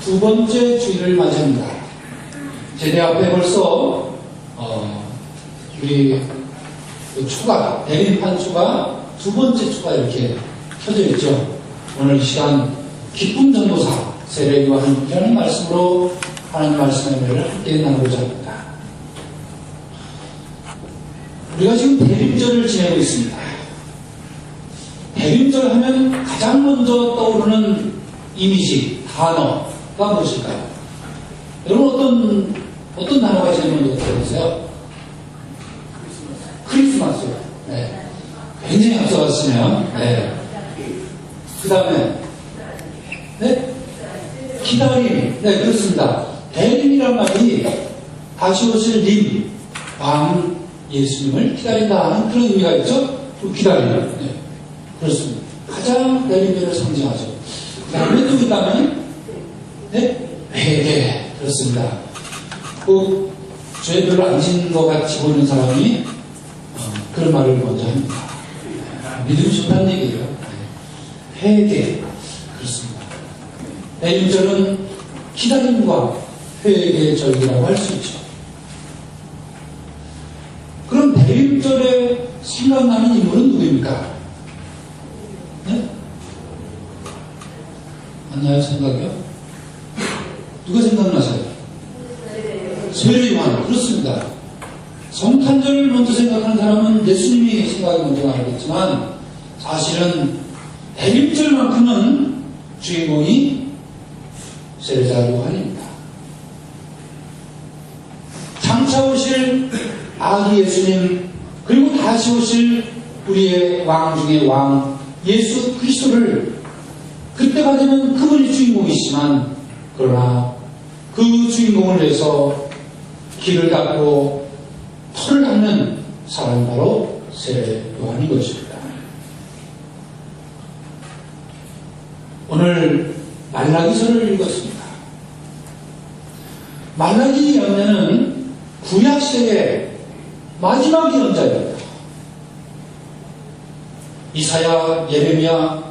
두 번째 주일을 맞이합니다. 제 내 앞에 벌써 우리 초가, 대림판 초가 두 번째 초가 이렇게 켜져 있죠. 오늘 이 시간 기쁨 전도사 세례요한 함께하는 말씀으로 하나님 말씀의 은혜를 함께 나누고자 합니다. 우리가 지금 대림절을 지내고 있습니다. 대림절 하면 가장 먼저 떠오르는 이미지, 단어가 무엇일까요? 여러분 어떤 단어가 제일 먼저 떠오르세요? 크리스마스요. 네. 굉장히 앞서갔으면. 네. 그 다음에 네? 기다림. 네, 그렇습니다. 대림이란 말이 다시 오실 님, 왕 예수님을 기다린다 하는 그런 의미가 있죠. 기다림. 네. 그렇습니다. 가장 대림절을 상징하죠. 그 다음에 또 있다면 네? 회개. 그렇습니다. 꼭 죄 별로 안 지는 것 같이 보이는 사람이 그런 말을 먼저 합니다. 믿음이 좋다는 얘기예요. 회개. 그렇습니다. 대림절은 기다림과 회개의 절기라고 할 수 있죠. 그럼 대림절에 생각나는 인물은 누구입니까? 네? 안 나요, 생각이요? 누가 생각나세요? 세례요한. 그렇습니다. 성탄절을 먼저 생각하는 사람은 예수님이 생각이 먼저 나겠지만 사실은 대림절만큼은 주인공이 세례자 요한입니다. 장차 오실 아기 예수님 그리고 다시 오실 우리의 왕 중의 왕 예수 그리스도를 그때가 되면 그분이 주인공이시지만 그러나 그 주인공을 위해서 길을 닦고 터를 닦는 사람이 바로 세례 요한인 것입니다. 오늘 말라기서를 읽었습니다. 말라기 예언자는 구약시대의 마지막 예언자입니다. 이사야, 예레미야,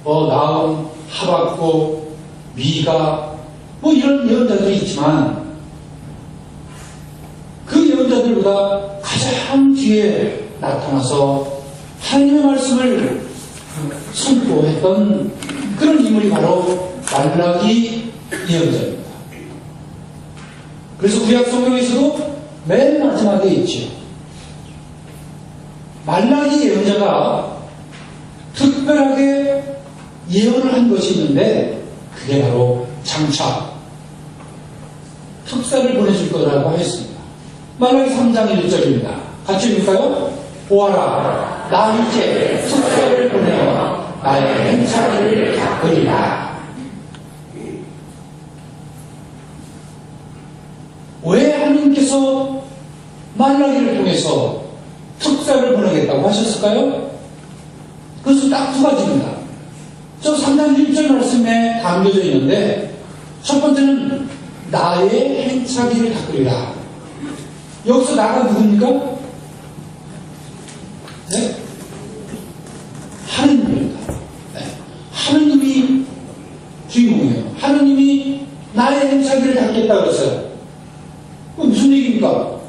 나훔, 하박국, 미가 이런 예언자들이 있지만 그 예언자들보다 가장 뒤에 나타나서 하나님의 말씀을 선포했던 그런 인물이 바로 말라기 예언자입니다. 그래서 구약 성경에서도 맨 마지막에 있죠. 말라기 예언자가 특별하게 예언을 한 것이 있는데 그게 바로 장차 특사를 보내줄 거라고 했습니다. 말라기 3장 1절입니다. 같이 읽을까요? 보아라, 나 이제 특사를 보내어 나의 행차를 닦으리라. 왜 하나님께서 말라기를 통해서 특사를 보내겠다고 하셨을까요? 그것은 딱 두 가지입니다. 저 3장 1절 말씀에 담겨져 있는데 첫 번째는 나의 행차기를 닦으리라. 여기서 나가 누굽니까? 네? 하느님입니다. 네. 하느님이 주인공이에요. 하느님이 나의 행차기를 닦겠다 그랬어요. 무슨 얘기입니까?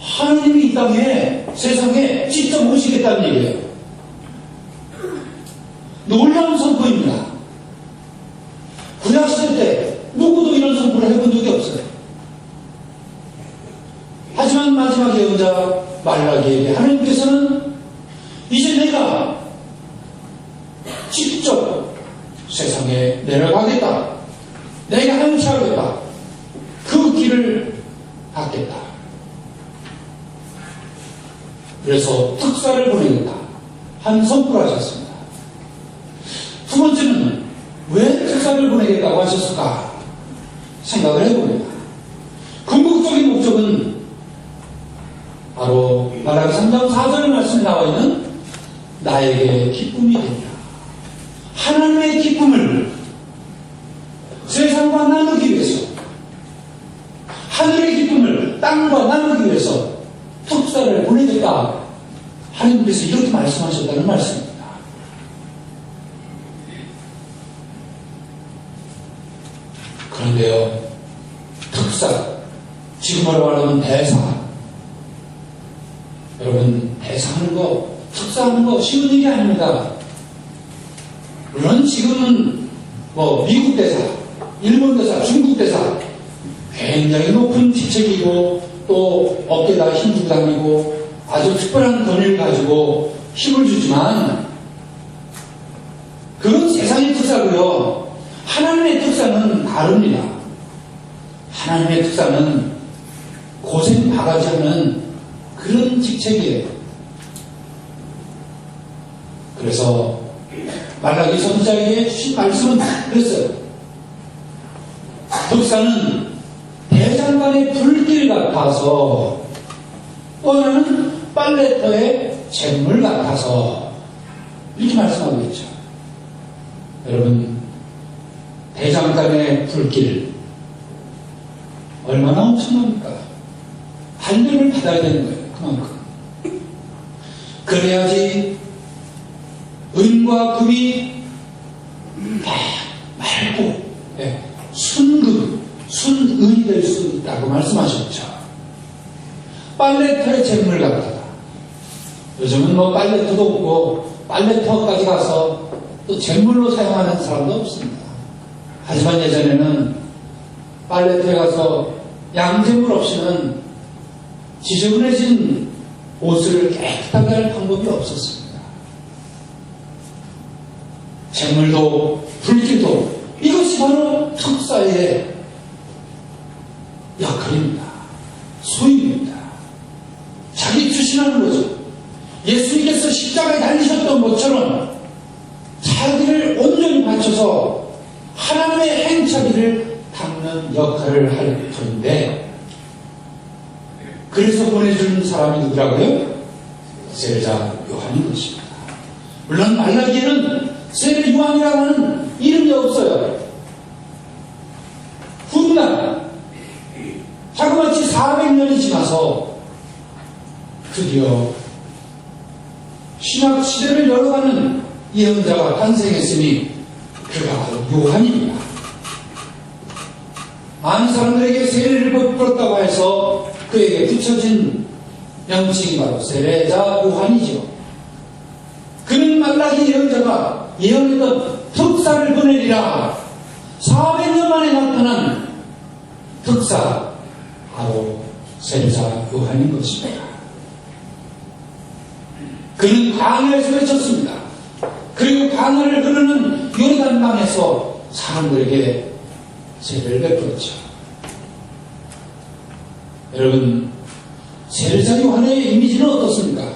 하느님이 이 땅에 세상에 직접 오시겠다는 얘기예요. 놀라운 선포입니다. 구약시대 때 누구도 이런 선포를 해본 적이 없어요. 하지만 마지막 예언자 말라기에게 하나님께서는 이제 내가 직접 세상에 내려가겠다. 내가 행차하겠다. 그 길을 닦겠다. 그래서 특사를 보내겠다. 한 선포를 하셨습니다. 두 번째는 왜 특사를 보내겠다고 하셨을까? 생각을 해봅니다. 궁극적인 목적은 바로 말라기 3장 4절 말씀에 나와 있는 나에게 기쁨이 되리라. 하나님의 기쁨을 세상과 나누기 위해서 하늘의 기쁨을 땅과 나누기 위해서 특사를 보내겠다. 하나님께서 이렇게 말씀하셨다는 말씀입니다. 그런데요, 특사, 지금으로 말하면 대사. 여러분, 대사하는 거, 특사하는 거 쉬운 일이 아닙니다. 물론 지금은 미국 대사, 일본 대사, 중국 대사 굉장히 높은 직책이고 또 어깨에다 힘주고 다니고 아주 특별한 권위를 가지고 힘을 주지만 그건 세상의 특사고요. 하나님의 특사는 다릅니다. 하나님의 특사는 고생 바가지 하는 그런 직책이에요. 그래서 말라기 선지자에게 주신 말씀은 그랬어요. 특사는 대장간의 불길 같아서 또 하나는 빨래터의 잿물 같아서 이렇게 말씀하고 있죠. 여러분, 대장간의 불길 얼마나 엄청납니까? 단련을 받아야 되는 거예요. 그만큼. 그래야지 은과 금이 맑고 순은이 될 수 있다고 말씀하셨죠. 빨래터의 잿물 같다. 요즘은 빨래터도 없고 빨래터까지 가서 또 잿물로 사용하는 사람도 없습니다. 하지만 예전에는 빨래터에 가서 양잿물 없이는 지저분해진 옷을 깨끗하게 할 방법이 없었습니다. 잿물도 불길도 이것이 바로 특사의 역할입니다. 소임입니다. 자기 투신하는 거죠. 예수님께서 십자가에 달리셨던 것처럼 자기를 온전히 바쳐서 하나님의 행차기를 닦는 역할을 할 터인데 그래서 보내준 사람이 누구라고요? 세례자 요한인 것입니다. 물론 말라기에는 세례 요한이라고 하는 이름이 없어요. 훗날 자그마치 400년이 지나서 드디어 신학 시대를 열어가는 예언자가 탄생했으니 그가 바로 요한입니다. 많은 사람들에게 세례를 베풀었다고 해서 그에게 붙여진 명칭이 바로 세례자 요한이죠. 그는 말라기 예언자가 예언했던 특사를 보내리라 400년 만에 나타난 특사 바로 세례자 요한인 것입니다. 그는 광야에서 외쳤습니다. 그리고 광야를 흐르는 요르단강에서 사람들에게 세례를 베풀었죠. 여러분, 세례자 요한의 이미지는 어떻습니까?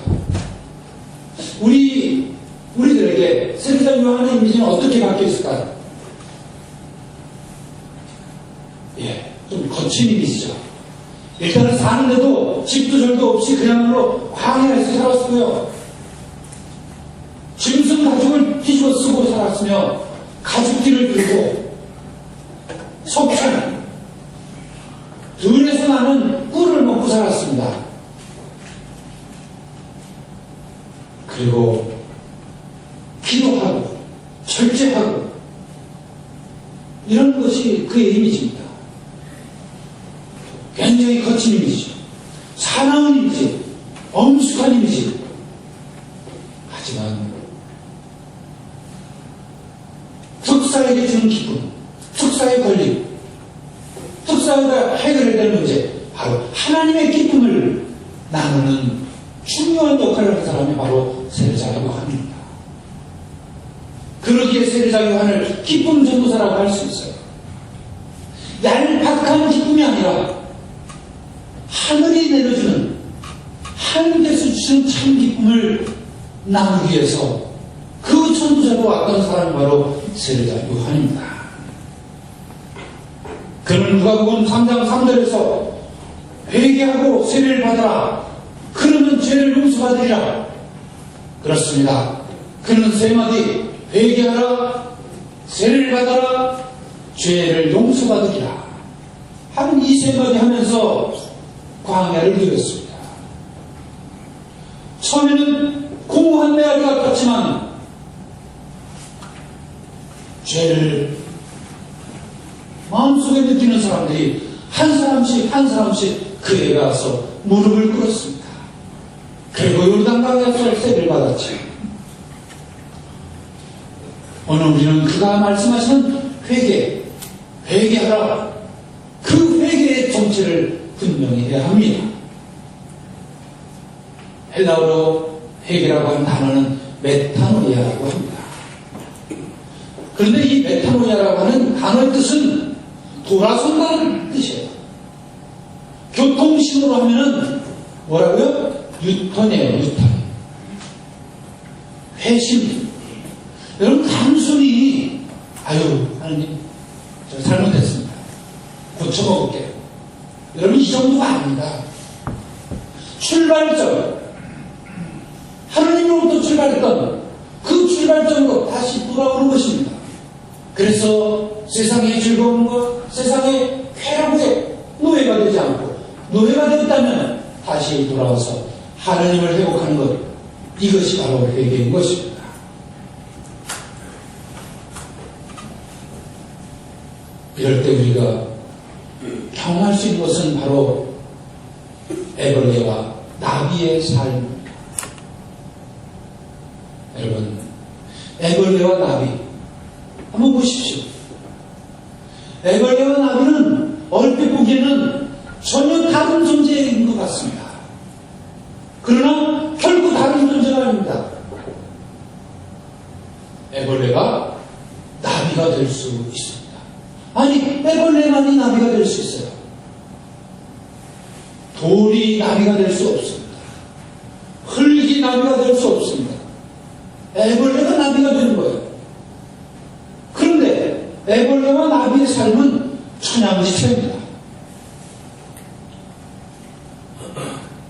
우리들에게 세례자 요한의 이미지는 어떻게 바뀌어 있을까요? 좀 거친 이미지죠. 일단은 사는데도 집도 절도 없이 그야말로 광야에서 살았고요. 짐승 가죽을 뒤집어 쓰고 살았으며 가죽띠를 들고 속편 들에서 나는 꿀을 먹고 살았습니다. 그리고 기도하고 절제하고 이런 것이 그의 이미지입니다. 굉장히 거친 이미지죠. 사나운 이미지, 엄숙한 이미지. 하지만 특사에게 주는 기쁨, 특사의 권리, 특사가 해결해야 될 문제, 바로 하나님의 기쁨을 나누는 중요한 역할을 하는 사람이 바로 세례자 요한입니다. 그러기에 세례자 요한을 기쁨 전도사라고 할 수 있어요. 얄팍한 기쁨이 아니라 하늘이 내려주는 하나님께서 주시는 참 기쁨을 나누기 위해서 그 전도자로 왔던 사람이 바로 세례자 요한입니다. 그는 누가복음 3장 3절에서 회개하고 세례를 받아라. 그러면 죄를 용서받으리라. 그렇습니다. 그는 세 마디 회개하라, 세례를 받아라, 죄를 용서받으리라 하는 이 세 마디 하면서 광야를 누렸습니다. 처음에는 공허한 메아리 같았지만 죄를 마음속에 느끼는 사람들이 한 사람씩 한 사람씩 그에게 가서 무릎을 꿇었습니다. 그리고 요르단강에서 세례를 받았지. 오늘 우리는 그가 말씀하시는 회개하라. 그 회개의 정체를 분명히 해야 합니다. 헬라어로 회개라고 하는 단어는 메타노이아라고 합니다. 그런데 이 메타노이아라고 하는 단어의 뜻은 돌아선다는 뜻이에요. 교통신호로 하면은 뭐라고요? 유턴이에요, 유턴. 회심. 여러분, 단순히, 하나님, 저 잘못했습니다. 고쳐먹을게요. 여러분, 이 정도가 아닙니다. 출발점, 하나님으로부터 출발했던 그 출발점으로 다시 돌아오는 것입니다. 그래서 세상의 즐거움과 세상의 쾌락에 노예가 되지 않고, 노예가 되었다면 다시 돌아와서 하나님을 회복하는 것, 이것이 바로 회개인 것입니다. 이럴 때 우리가 경험할 수 있는 것은 바로 애벌레와 나비의 삶입니다. 여러분, 애벌레와 나비 한번 보십시오. 애벌레와 나비는 얼핏 보기에는 전혀 다른 존재인 것 같습니다. 그러나 결코 다른 존재가 아닙니다. 애벌레가 나비가 될 수 있습니다. 아니, 애벌레만이 나비가 될 수 있어요. 돌이 나비가 될 수 없습니다. 흙이 나비가 될 수 없습니다. 애벌레가 나비가 되는 거예요. 그런데 애벌레와 나비의 삶은 천양지차입니다.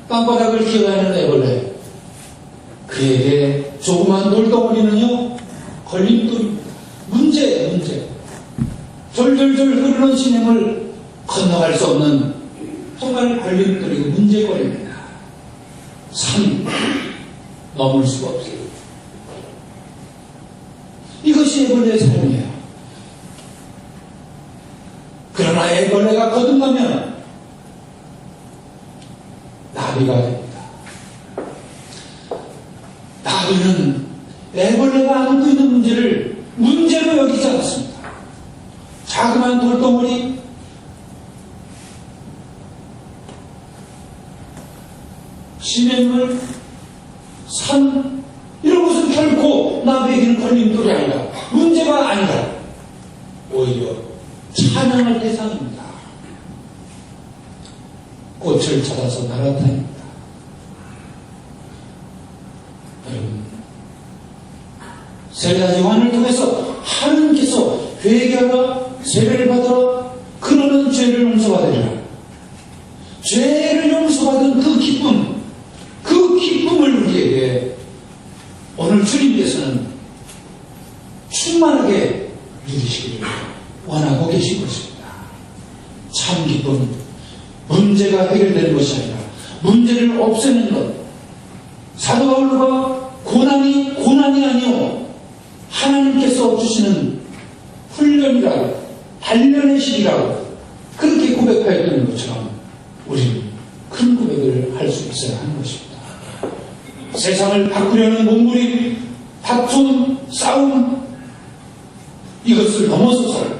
땅바닥을 기어다니는 애벌레, 그에게 조그만 돌덩어리는요 걸림돌입니다. 문제. 졸졸졸 흐르는 시냇을 건너갈 수 없는 정말 걸림돌이고 문제거리입니다. 산 넘을 수가 없어요. 이것이 애벌레의 삶이에요. 그러나 애벌레가 거듭나면 나비가 됩니다. 나비는 애벌레가 안고 있는 문제를 문제로 여기지 않습니다. 자그마한 돌덩어리, 시냇물, 산, 이런 것은 결코 나비에게는 걸림돌이 아니라, 문제가 아니라 오히려 찬양할 대상입니다. 꽃을 찾아서 날아다닙니다. 여러분, 세례자 요한을 통해서 하나님께서 회개하라, 세례를 받아라, 그러면 죄를 용서받으리라. 죄를 용서받은 그 기쁨을 우리에게 오늘 주님께서는 충만하게 누리시기를 원하고 계신 것입니다. 참 기쁨, 문제가 해결되는 것이 아니라 문제를 없애는 것. 사도 바울과 고난이 아니요 하나님께서 주시는 훈련이라고, 단련의 시기라고 그렇게 고백하였던 것처럼 우리는 큰 고백을 할 수 있어야 하는 것입니다. 세상을 바꾸려는 몸부림, 다툼, 싸움, 이것을 넘어서서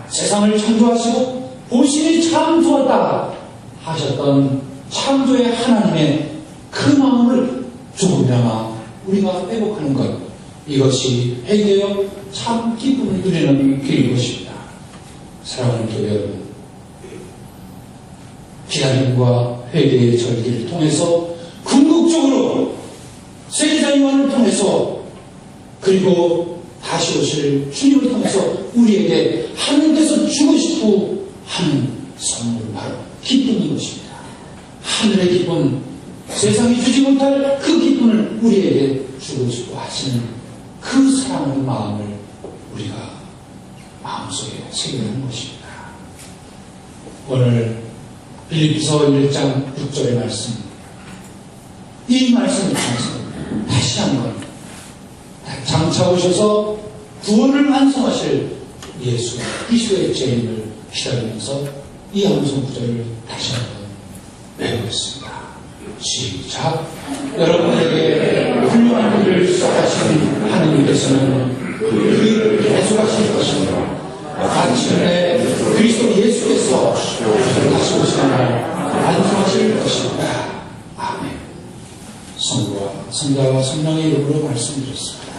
세상을 창조하시고 보시니 참 좋았다 하셨던 창조의 하나님의 그 마음을 조금이나마 우리가 회복하는 것, 이것이 회개여 참 기쁨을 누리는 길인 것입니다. 사랑하는 교회 여러분, 기다림과 회개의 절기를 통해서 궁극적으로 세례자 요한을 통해서, 그리고 다시 오실 주님을 통해서 우리에게 하나님께서 주고 싶어 하는 선물은 바로 기쁨인 것입니다. 하늘의 기쁨, 세상이 주지 못할 그 기쁨을 우리에게 주고 싶어 하시는 그 사랑의 마음을 우리가 마음속에 새기는 것입니다. 오늘 빌립보서 1장 6절의 말씀, 이 말씀을 통해서 다시 한번 장차 오셔서 구원을 완성하실 예수 그리스도의 재림을 기다리면서 이 함성 구절을 다시 한번 외우겠습니다. 시작. 여러분에게 훌륭한 일을 시작하신 하느님께서는 그 계속하실 것입니다. 마침내 그리스도 예수께서 다시 오시는 날 완성하실 것입니다. 아멘. 성부와 성자와 성령의 이름으로 말씀드렸습니다.